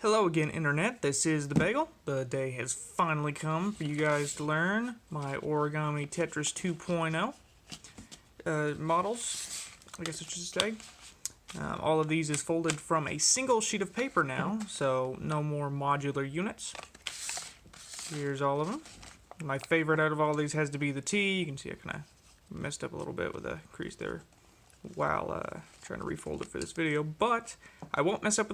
Hello again, Internet. This is the Bagel. The day has finally come for you guys to learn my Origami Tetris 2.0 models, I guess I should say. All of these is folded from a single sheet of paper now, so no more modular units. Here's all of them. My favorite out of all these has to be the T. You can see I kind of messed up a little bit with the crease there while trying to refold it for this video, but I won't mess up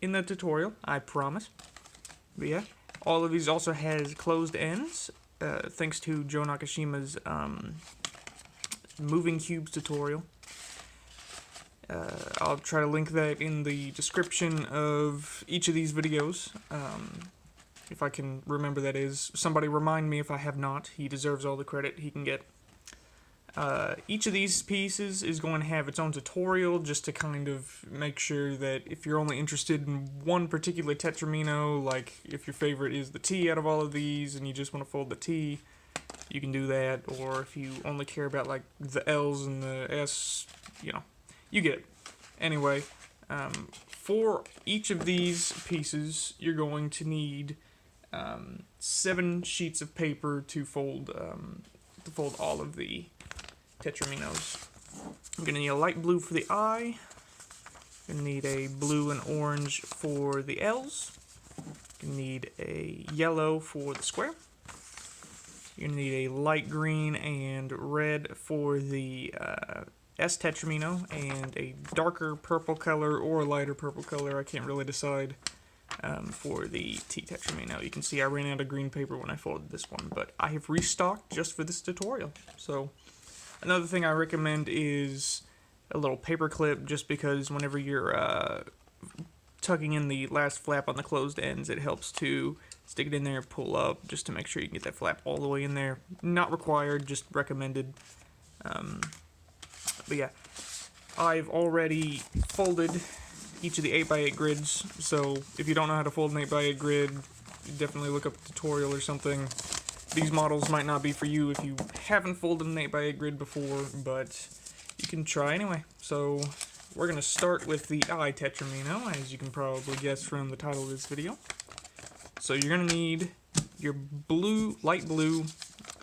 in the tutorial, I promise. But yeah, all of these also has closed ends, thanks to Joe Nakashima's moving cubes tutorial. I'll try to link that in the description of each of these videos, if I can remember, that is. Somebody remind me if I have not. He deserves all the credit he can get. Each of these pieces is going to have its own tutorial, just to kind of make sure that if you're only interested in one particular Tetrimino, like if your favorite is the T out of all of these and you just want to fold the T, you can do that. Or if you only care about like the L's and the S, you know, you get it. Anyway, for each of these pieces, you're going to need 7 sheets of paper to fold all of the Tetriminos. I'm going to need a light blue for the I. I'm going to need a blue and orange for the L's. You're going to need a yellow for the square. You're going to need a light green and red for the S Tetrimino, and a darker purple color or a lighter purple color, I can't really decide, for the T Tetrimino. You can see I ran out of green paper when I folded this one, but I have restocked just for this tutorial. So another thing I recommend is a little paper clip, just because whenever you're tucking in the last flap on the closed ends, it helps to stick it in there, pull up, just to make sure you can get that flap all the way in there. Not required, just recommended. But yeah, I've already folded each of the 8x8 grids, so if you don't know how to fold an 8x8 grid, definitely look up a tutorial or something. These models might not be for you if you haven't folded an 8x8 grid before, but you can try anyway. So we're going to start with the I Tetrimino, as you can probably guess from the title of this video. So you're going to need your light blue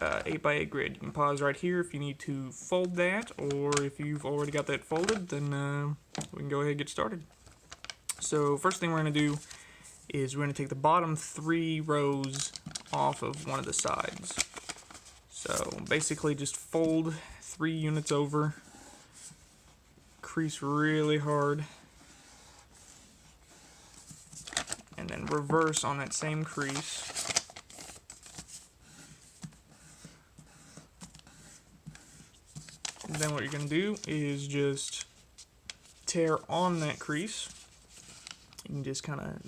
8x8 grid. You can pause right here if you need to fold that, or if you've already got that folded, then we can go ahead and get started. So first thing we're going to do is we're going to take the bottom 3 rows off of one of the sides. So basically just fold 3 units over, crease really hard, and then reverse on that same crease. And then what you're going to do is just tear on that crease. You can just kind of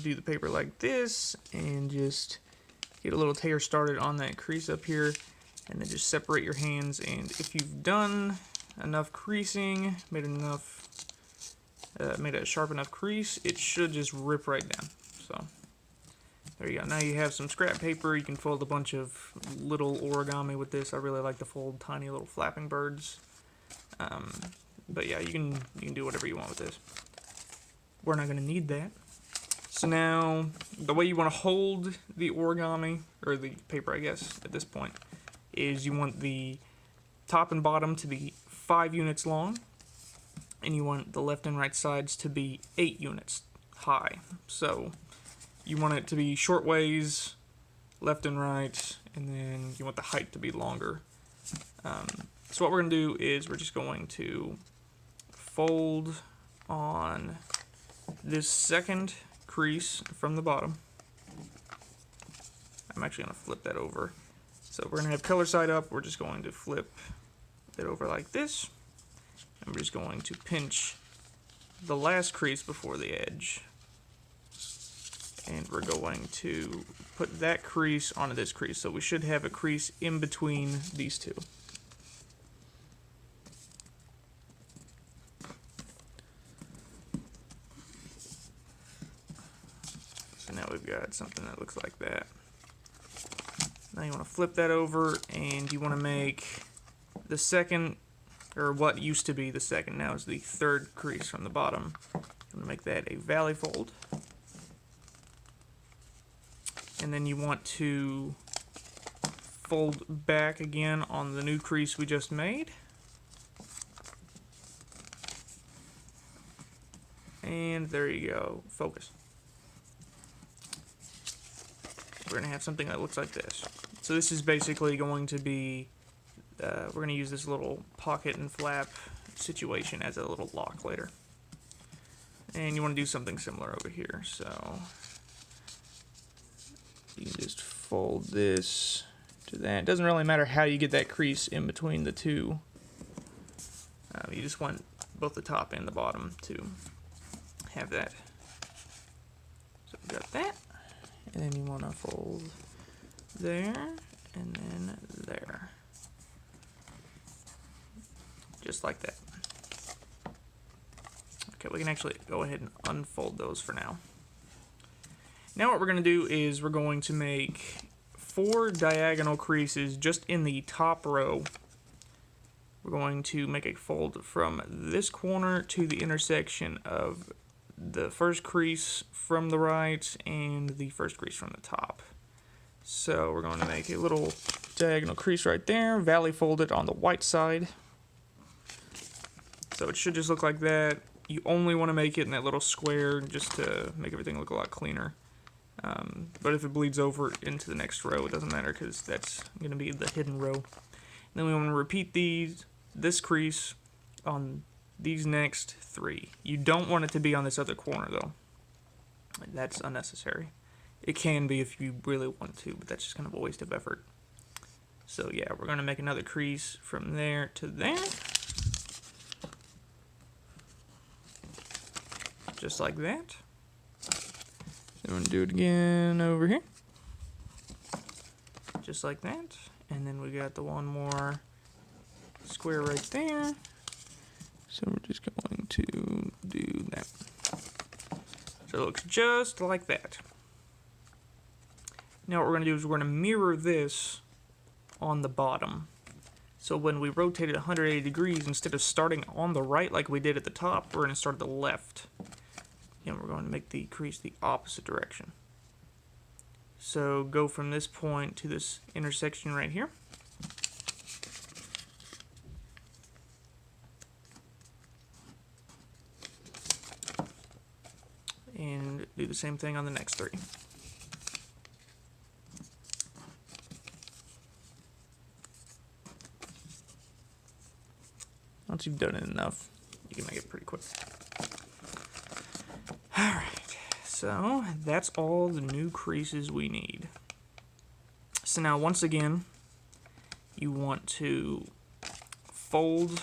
do the paper like this and just get a little tear started on that crease up here, and then just separate your hands. And if you've done enough creasing, made a sharp enough crease, it should just rip right down. So there you go. Now you have some scrap paper. You can fold a bunch of little origami with this. I really like to fold tiny little flapping birds. But yeah, you can do whatever you want with this. We're not going to need that. So now, the way you want to hold the origami, or the paper I guess, at this point, is you want the top and bottom to be 5 units long, and you want the left and right sides to be 8 units high. So you want it to be short ways, left and right, and then you want the height to be longer. So what we're going to do is we're just going to fold on this second crease from the bottom. I'm actually going to flip that over. So we're going to have color side up. We're just going to flip it over like this. And we're just going to pinch the last crease before the edge. And we're going to put that crease onto this crease. So we should have a crease in between these two. So now we've got something that looks like that. Now you want to flip that over, and you want to make the second, or what used to be the second, now is the third crease from the bottom. I'm going to make that a valley fold. and then you want to fold back again on the new crease we just made. And there you go. Focus. We're going to have something that looks like this. So this is basically going to be, we're going to use this little pocket and flap situation as a little lock later. And you want to do something similar over here. So you can just fold this to that. It doesn't really matter how you get that crease in between the two. You just want both the top and the bottom to have that. So we got that. And then you want to fold there and then there. Just like that. Okay, we can actually go ahead and unfold those for now. Now what we're going to do is we're going to make 4 diagonal creases just in the top row. We're going to make a fold from this corner to the intersection of the first crease from the right and the first crease from the top. So we're going to make a little diagonal crease right there, valley fold it on the white side. So it should just look like that. You only want to make it in that little square just to make everything look a lot cleaner. But if it bleeds over into the next row, it doesn't matter because that's going to be the hidden row. And then we want to repeat this crease on these next 3. You don't want it to be on this other corner though. That's unnecessary. It can be if you really want to, but that's just kind of a waste of effort. So yeah, we're going to make another crease from there to there. Just like that. Then we're going to do it again over here. Just like that. And then we got the one more square right there. So we're just going to do that. So it looks just like that. Now what we're going to do is we're going to mirror this on the bottom. So when we rotate it 180 degrees, instead of starting on the right like we did at the top, we're going to start at the left. And we're going to make the crease the opposite direction. So go from this point to this intersection right here. And do the same thing on the next 3. Once you've done it enough, you can make it pretty quick. Alright, so that's all the new creases we need. So now once again, you want to fold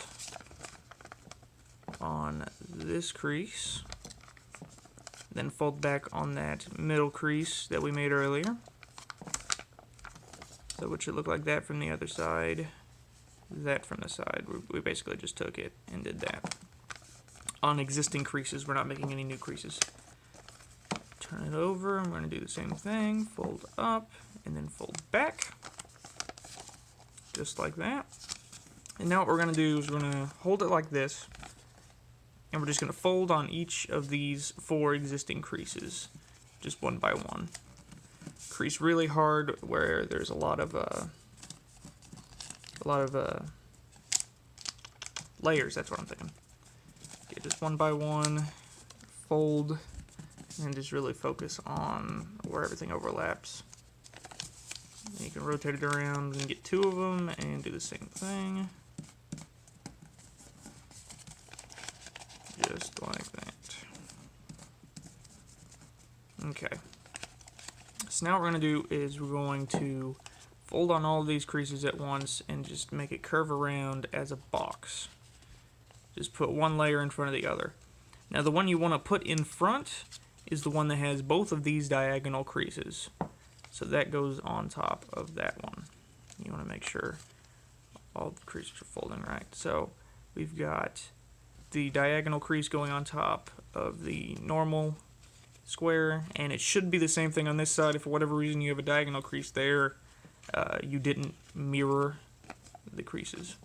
on this crease. Then fold back on that middle crease that we made earlier. So it should look like that from the other side, that from the side. We basically just took it and did that. On existing creases, we're not making any new creases. Turn it over, I'm going to do the same thing. Fold up, and then fold back. Just like that. And now what we're going to do is we're going to hold it like this. And we're just going to fold on each of these 4 existing creases, just one by one. Crease really hard where there's a lot of layers. That's what I'm thinking. Okay, just one by one, fold, and just really focus on where everything overlaps. And you can rotate it around and get 2 of them, and do the same thing. Just like that. Okay. So now what we're going to do is we're going to fold on all of these creases at once and just make it curve around as a box. Just put one layer in front of the other. Now the one you want to put in front is the one that has both of these diagonal creases. So that goes on top of that one. You want to make sure all the creases are folding right. So we've got the diagonal crease going on top of the normal square, and it should be the same thing on this side. If for whatever reason you have a diagonal crease there, you didn't mirror the creases.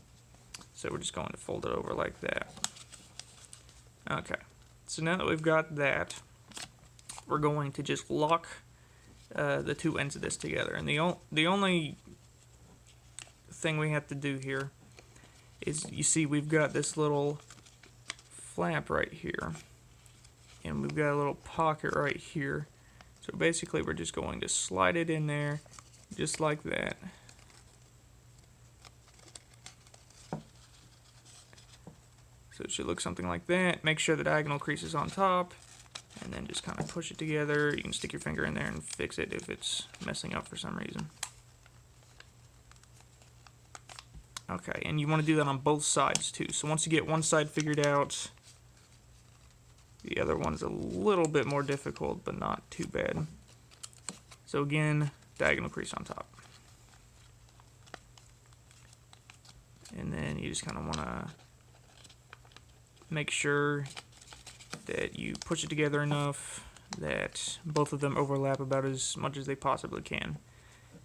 So we're just going to fold it over like that. Okay, so now that we've got that, we're going to just lock the two ends of this together. And the only thing we have to do here is, you see, we've got this little flap right here, and we've got a little pocket right here. So basically we're just going to slide it in there just like that. So it should look something like that. Make sure the diagonal crease is on top, and then just kind of push it together. You can stick your finger in there and fix it if it's messing up for some reason. Okay, and you want to do that on both sides too. So once you get one side figured out, the other one's a little bit more difficult, but not too bad. So again, diagonal crease on top. And then you just kind of want to make sure that you push it together enough that both of them overlap about as much as they possibly can,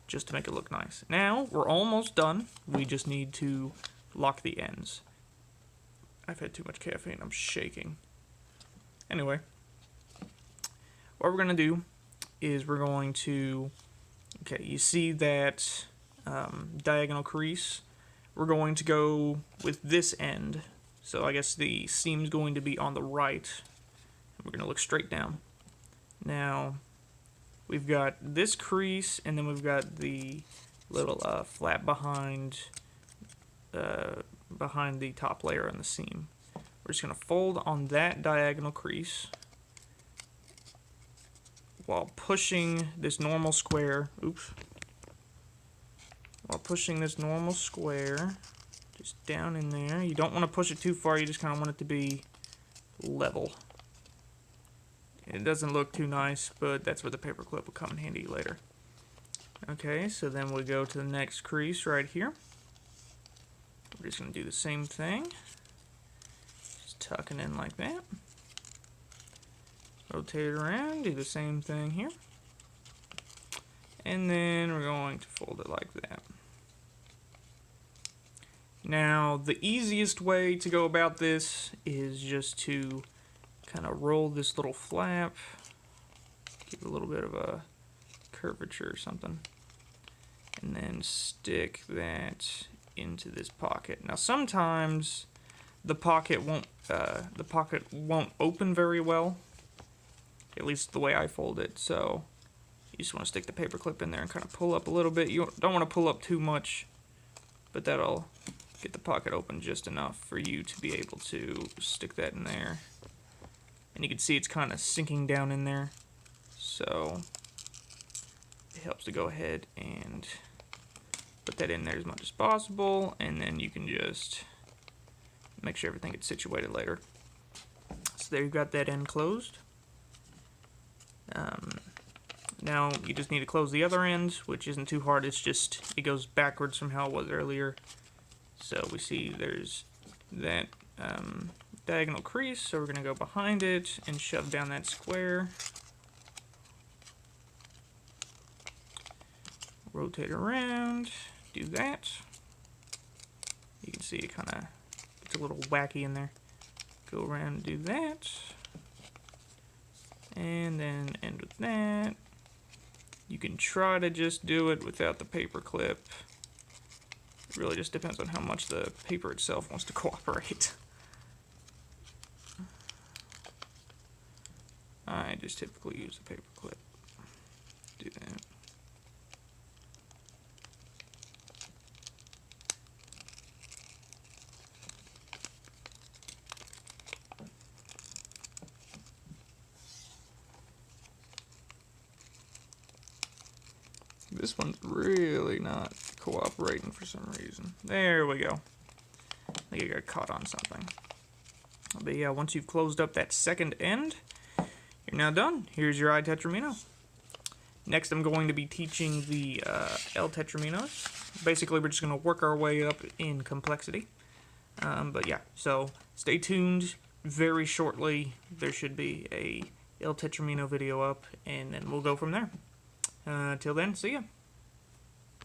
just to make it look nice. Now, we're almost done. We just need to lock the ends. I've had too much caffeine, I'm shaking. Anyway, what we're going to do is we're going to, okay, you see that diagonal crease? We're going to go with this end. So I guess the seam's going to be on the right. We're going to look straight down. Now, we've got this crease, and then we've got the little flap behind the top layer on the seam. We're just going to fold on that diagonal crease while pushing this normal square. While pushing this normal square just down in there. You don't want to push it too far, you just kind of want it to be level. It doesn't look too nice, but that's where the paper clip will come in handy later. Okay, so then we go to the next crease right here. We're just going to do the same thing. Just tucking in like that. Rotate it around, do the same thing here. And then we're going to fold it like that. Now, the easiest way to go about this is just to kind of roll this little flap, give it a little bit of a curvature or something, and then stick that into this pocket. Now, sometimes the pocket won't open very well, at least the way I fold it. So you just want to stick the paper clip in there and kind of pull up a little bit. You don't want to pull up too much, but that'll get the pocket open just enough for you to be able to stick that in there. And you can see it's kind of sinking down in there, so it helps to go ahead and put that in there as much as possible, and then you can just make sure everything gets situated later. So there, you've got that end closed. Now you just need to close the other end, which isn't too hard. It's just, it goes backwards from how it was earlier. So we see there's that diagonal crease, so we're going to go behind it and shove down that square. Rotate around, do that. You can see it kind of gets a little wacky in there. Go around and do that. And then end with that. You can try to just do it without the paper clip. It really just depends on how much the paper itself wants to cooperate. I just typically use the paper clip. Do that. This one's really not cooperating for some reason. There we go. I think I got caught on something. But yeah, once you've closed up that second end, you're now done. Here's your I Tetrimino. Next, I'm going to be teaching the L Tetriminos. Basically, we're just going to work our way up in complexity. But yeah, so stay tuned. Very shortly, there should be a L Tetrimino video up, and then we'll go from there. Till then, see ya.